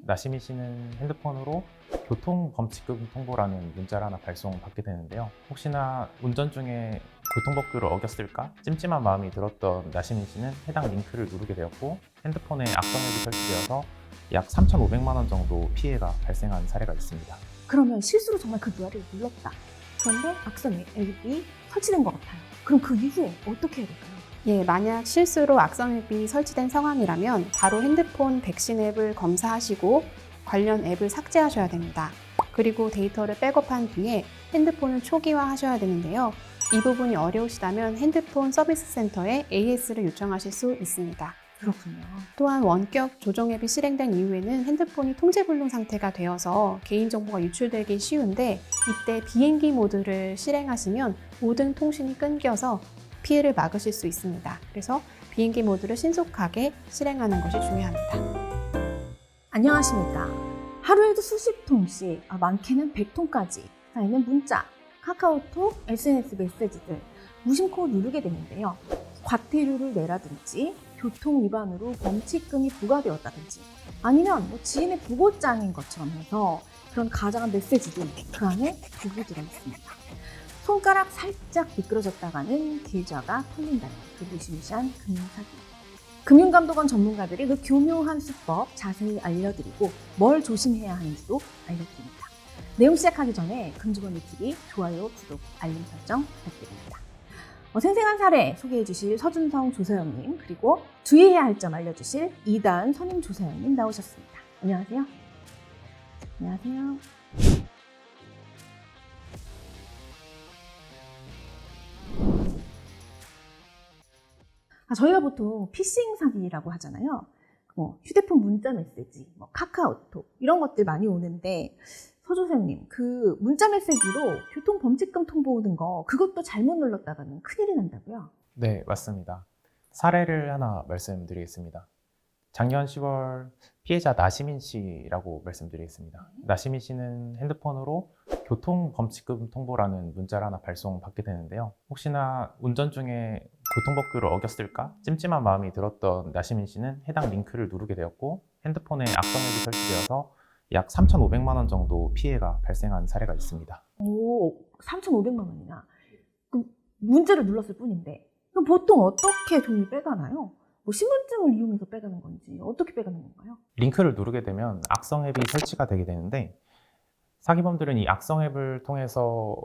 나시미 씨는 핸드폰으로 교통범칙금 통보라는 문자를 하나 발송받게 되는데요. 혹시나 운전 중에 교통법규를 어겼을까 찜찜한 마음이 들었던 나시미 씨는 해당 링크를 누르게 되었고 핸드폰에 악성 앱이 설치되어서 약 3,500만 원 정도 피해가 발생한 사례가 있습니다. 그러면 실수로 정말 그 URL을 눌렀다. 그런데 악성 앱이 설치된 것 같아요. 그럼 그 이후에 어떻게 해야 될까요? 예, 만약 실수로 악성 앱이 설치된 상황이라면 바로 핸드폰 백신 앱을 검사하시고 관련 앱을 삭제하셔야 됩니다. 그리고 데이터를 백업한 뒤에 핸드폰을 초기화하셔야 되는데요. 이 부분이 어려우시다면 핸드폰 서비스 센터에 AS를 요청하실 수 있습니다. 그렇군요. 또한 원격 조정 앱이 실행된 이후에는 핸드폰이 통제불능 상태가 되어서 개인정보가 유출되기 쉬운데 이때 비행기 모드를 실행하시면 모든 통신이 끊겨서 피해를 막으실 수 있습니다. 그래서 비행기 모드를 신속하게 실행하는 것이 중요합니다. 안녕하십니까. 하루에도 수십 통씩, 많게는 100통까지 쌓이는 문자, 카카오톡, SNS 메시지들 무심코 누르게 되는데요. 과태료를 내라든지 교통 위반으로 범칙금이 부과되었다든지 아니면 지인의 부고장인 것처럼 해서 그런 가장한 메시지도 그 안에 두고 들어 있습니다. 손가락 살짝 미끄러졌다가는 계좌가 털린다는 그 무시무시한 금융사기. 금융감독원 전문가들이 그 교묘한 수법 자세히 알려드리고 뭘 조심해야 하는지도 알려드립니다. 내용 시작하기 전에 금주보미 TV 좋아요, 구독, 알림 설정 부탁드립니다. 생생한 사례 소개해 주실 서준성 조사연님 그리고 주의해야 할 점 알려주실 이다은 선임 조사연님 나오셨습니다. 안녕하세요. 안녕하세요. 저희가 보통 피싱 사기라고 하잖아요. 휴대폰 문자 메시지, 카카오톡 이런 것들 많이 오는데 서조사님, 그 문자 메시지로 교통범칙금 통보 오는 거 그것도 잘못 눌렀다가는 큰일이 난다고요? 네, 맞습니다. 사례를 하나 말씀드리겠습니다. 작년 10월 피해자 나시민 씨라고 말씀드리겠습니다. 나시민 씨는 핸드폰으로 교통범칙금 통보라는 문자를 하나 발송받게 되는데요. 혹시나 운전 중에 교통법규를 어겼을까 찜찜한 마음이 들었던 나시민 씨는 해당 링크를 누르게 되었고 핸드폰에 악성 앱이 설치되어서 약 3,500만 원 정도 피해가 발생한 사례가 있습니다. 오, 3,500만 원이나? 그럼 문자를 눌렀을 뿐인데 그럼 보통 어떻게 돈을 빼가나요? 신분증을 이용해서 빼가는 건지 어떻게 빼가는 건가요? 링크를 누르게 되면 악성 앱이 설치가 되게 되는데 사기범들은 이 악성 앱을 통해서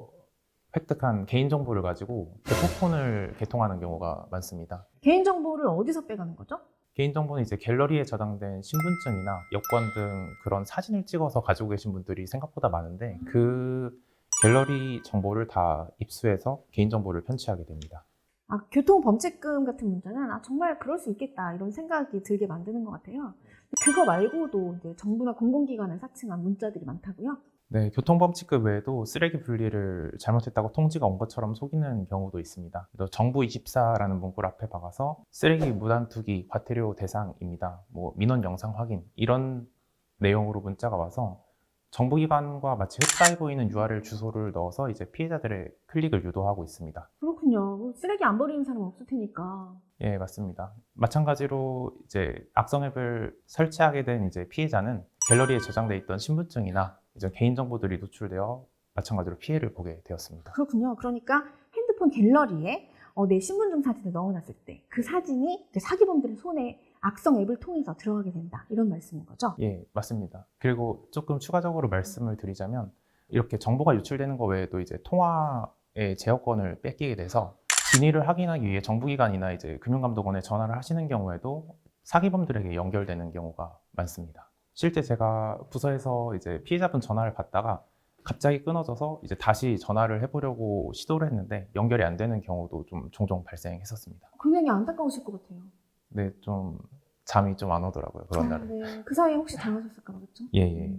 획득한 개인정보를 가지고 대포폰을 개통하는 경우가 많습니다. 개인정보를 어디서 빼가는 거죠? 개인정보는 이제 갤러리에 저장된 신분증이나 여권 등 그런 사진을 찍어서 가지고 계신 분들이 생각보다 많은데 그 갤러리 정보를 다 입수해서 개인정보를 편취하게 됩니다. 교통범칙금 같은 문자는 정말 그럴 수 있겠다 이런 생각이 들게 만드는 것 같아요. 그거 말고도 이제 정부나 공공기관을 사칭한 문자들이 많다고요? 네, 교통범칙금 외에도 쓰레기 분리를 잘못했다고 통지가 온 것처럼 속이는 경우도 있습니다. 정부24라는 문구를 앞에 박아서 쓰레기 무단 투기 과태료 대상입니다. 민원 영상 확인 이런 내용으로 문자가 와서 정부기관과 마치 흡사해 보이는 URL 주소를 넣어서 이제 피해자들의 클릭을 유도하고 있습니다. 그렇군요. 쓰레기 안 버리는 사람 없을 테니까. 예, 맞습니다. 마찬가지로 이제 악성 앱을 설치하게 된 이제 피해자는 갤러리에 저장돼 있던 신분증이나 이제 개인정보들이 노출되어 마찬가지로 피해를 보게 되었습니다. 그렇군요. 그러니까 핸드폰 갤러리에 내 신분증 사진을 넣어놨을 때 그 사진이 사기범들의 손에 악성 앱을 통해서 들어가게 된다. 이런 말씀인 거죠? 예, 맞습니다. 그리고 조금 추가적으로 말씀을 드리자면 이렇게 정보가 유출되는 것 외에도 이제 통화의 제어권을 뺏기게 돼서 진위를 확인하기 위해 정부기관이나 이제 금융감독원에 전화를 하시는 경우에도 사기범들에게 연결되는 경우가 많습니다. 실제 제가 부서에서 이제 피해자분 전화를 받다가 갑자기 끊어져서 이제 다시 전화를 해보려고 시도를 했는데 연결이 안 되는 경우도 좀 종종 발생했었습니다. 굉장히 안타까우실 것 같아요. 네, 좀 잠이 좀 안 오더라고요, 그런 날은. 네. 그 사이에 혹시 당하셨을까 봐 그렇죠? 예.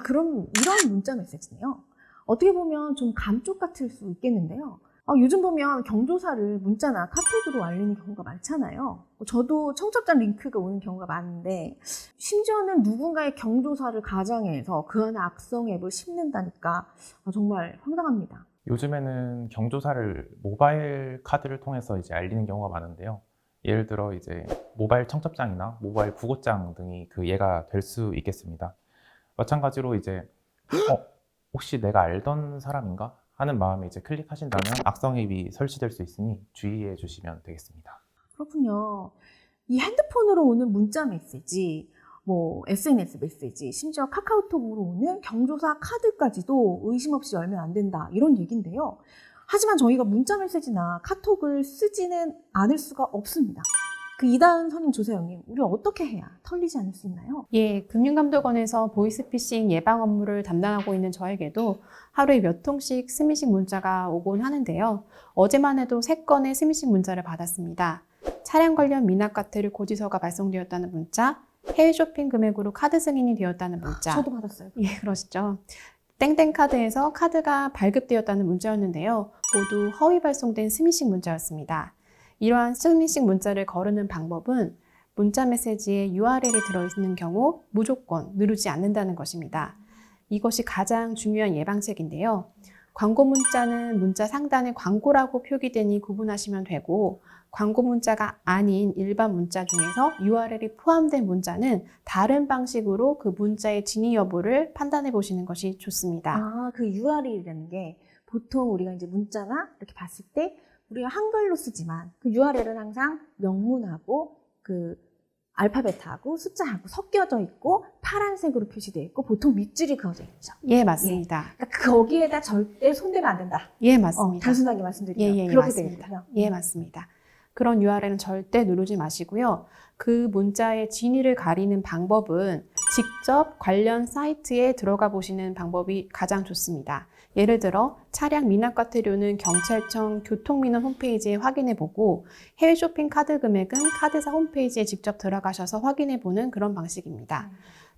그럼 이런 문자 메시지네요. 어떻게 보면 좀 감쪽 같을 수 있겠는데요. 요즘 보면 경조사를 문자나 카톡으로 알리는 경우가 많잖아요. 저도 청첩장 링크가 오는 경우가 많은데 심지어는 누군가의 경조사를 가장해서 그 안에 악성 앱을 심는다니까 정말 황당합니다. 요즘에는 경조사를 모바일 카드를 통해서 이제 알리는 경우가 많은데요. 예를 들어 이제 모바일 청첩장이나 모바일 부고장 등이 그 예가 될 수 있겠습니다. 마찬가지로 이제 혹시 내가 알던 사람인가 하는 마음에 이제 클릭하신다면 악성 앱이 설치될 수 있으니 주의해 주시면 되겠습니다. 그렇군요. 이 핸드폰으로 오는 문자 메시지, 뭐 SNS 메시지, 심지어 카카오톡으로 오는 경조사 카드까지도 의심 없이 열면 안 된다, 이런 얘기인데요. 하지만 저희가 문자 메시지나 카톡을 쓰지는 않을 수가 없습니다. 그 이다은 선임 조세영님, 우리 어떻게 해야 털리지 않을 수 있나요? 예, 금융감독원에서 보이스피싱 예방 업무를 담당하고 있는 저에게도 하루에 몇 통씩 스미싱 문자가 오곤 하는데요. 어제만 해도 3건의 스미싱 문자를 받았습니다. 차량 관련 미납과태료 고지서가 발송되었다는 문자, 해외 쇼핑 금액으로 카드 승인이 되었다는 문자. 저도 받았어요. 예, 그러시죠. 땡땡카드에서 카드가 발급되었다는 문자였는데요. 모두 허위 발송된 스미싱 문자였습니다. 이러한 스미싱 문자를 거르는 방법은 문자 메시지에 URL이 들어있는 경우 무조건 누르지 않는다는 것입니다. 이것이 가장 중요한 예방책인데요. 광고 문자는 문자 상단에 광고라고 표기되니 구분하시면 되고, 광고 문자가 아닌 일반 문자 중에서 URL이 포함된 문자는 다른 방식으로 그 문자의 진위 여부를 판단해 보시는 것이 좋습니다. 아, 그 URL이라는 게 보통 우리가 이제 문자나 이렇게 봤을 때 우리가 한글로 쓰지만 그 URL은 항상 명문하고 그 알파벳하고 숫자하고 섞여져 있고 파란색으로 표시되어 있고 보통 밑줄이 그어져 있죠. 예, 맞습니다. 그러니까 거기에다 절대 손대면 안 된다. 예, 맞습니다. 단순하게 말씀드리면 예, 그렇게 맞습니다. 되겠군요. 예, 맞습니다. 그런 URL은 절대 누르지 마시고요. 그 문자의 진위를 가리는 방법은 직접 관련 사이트에 들어가 보시는 방법이 가장 좋습니다. 예를 들어 차량 미납과태료는 경찰청 교통민원 홈페이지에 확인해 보고, 해외 쇼핑 카드 금액은 카드사 홈페이지에 직접 들어가셔서 확인해 보는 그런 방식입니다.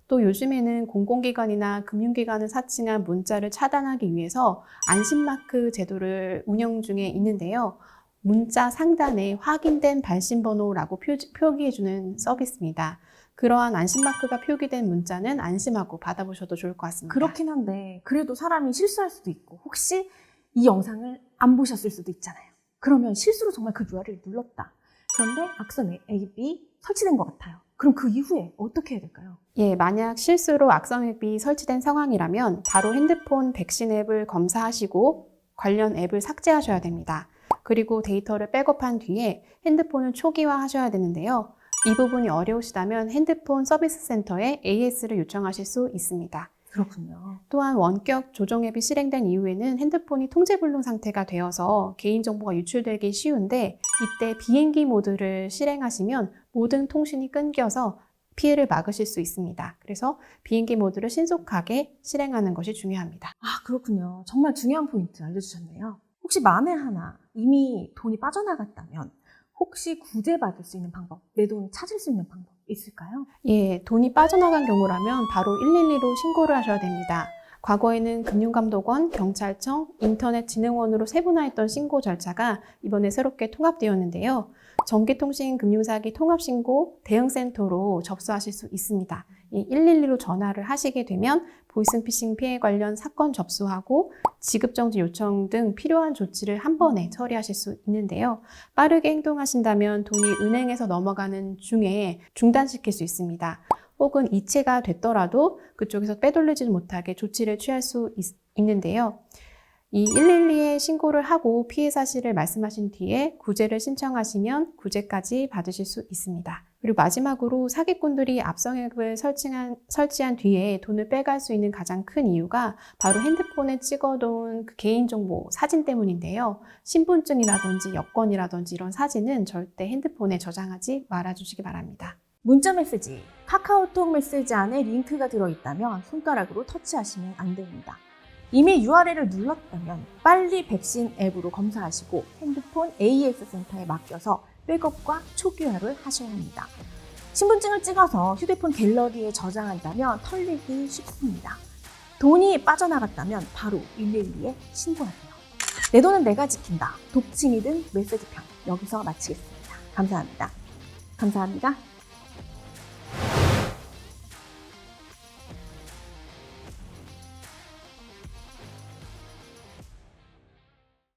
또 요즘에는 공공기관이나 금융기관을 사칭한 문자를 차단하기 위해서 안심마크 제도를 운영 중에 있는데요. 문자 상단에 확인된 발신번호라고 표기해주는 서비스입니다. 그러한 안심마크가 표기된 문자는 안심하고 받아보셔도 좋을 것 같습니다. 그렇긴 한데 그래도 사람이 실수할 수도 있고 혹시 이 영상을 안 보셨을 수도 있잖아요. 그러면 실수로 정말 그 URL을 눌렀다. 그런데 악성 앱이 설치된 것 같아요. 그럼 그 이후에 어떻게 해야 될까요? 예, 만약 실수로 악성 앱이 설치된 상황이라면 바로 핸드폰 백신 앱을 검사하시고 관련 앱을 삭제하셔야 됩니다. 그리고 데이터를 백업한 뒤에 핸드폰을 초기화하셔야 되는데요. 이 부분이 어려우시다면 핸드폰 서비스 센터에 AS를 요청하실 수 있습니다. 그렇군요. 또한 원격 조정 앱이 실행된 이후에는 핸드폰이 통제불능 상태가 되어서 개인정보가 유출되기 쉬운데, 이때 비행기 모드를 실행하시면 모든 통신이 끊겨서 피해를 막으실 수 있습니다. 그래서 비행기 모드를 신속하게 실행하는 것이 중요합니다. 아, 그렇군요. 정말 중요한 포인트 알려주셨네요. 혹시 만에 하나 이미 돈이 빠져나갔다면 혹시 구제받을 수 있는 방법, 내 돈 찾을 수 있는 방법 있을까요? 예, 돈이 빠져나간 경우라면 바로 112로 신고를 하셔야 됩니다. 과거에는 금융감독원, 경찰청, 인터넷진흥원으로 세분화했던 신고 절차가 이번에 새롭게 통합되었는데요. 전기통신 금융사기 통합신고 대응센터로 접수하실 수 있습니다. 이 112로 전화를 하시게 되면 보이스피싱 피해 관련 사건 접수하고 지급정지 요청 등 필요한 조치를 한 번에 처리하실 수 있는데요. 빠르게 행동하신다면 돈이 은행에서 넘어가는 중에 중단시킬 수 있습니다. 혹은 이체가 됐더라도 그쪽에서 빼돌리지 못하게 조치를 취할 수 있는데요. 이 112에 신고를 하고 피해 사실을 말씀하신 뒤에 구제를 신청하시면 구제까지 받으실 수 있습니다. 그리고 마지막으로 사기꾼들이 압성앱을 설치한 뒤에 돈을 빼갈 수 있는 가장 큰 이유가 바로 핸드폰에 찍어놓은 그 개인정보, 사진 때문인데요. 신분증이라든지 여권이라든지 이런 사진은 절대 핸드폰에 저장하지 말아주시기 바랍니다. 문자 메시지, 카카오톡 메시지 안에 링크가 들어있다면 손가락으로 터치하시면 안 됩니다. 이미 URL을 눌렀다면 빨리 백신 앱으로 검사하시고 핸드폰 AS 센터에 맡겨서 백업과 초기화를 하셔야 합니다. 신분증을 찍어서 휴대폰 갤러리에 저장한다면 털리기 쉽습니다. 돈이 빠져나갔다면 바로 112에 신고하세요. 내 돈은 내가 지킨다. 독침이든 메시지편 여기서 마치겠습니다. 감사합니다. 감사합니다.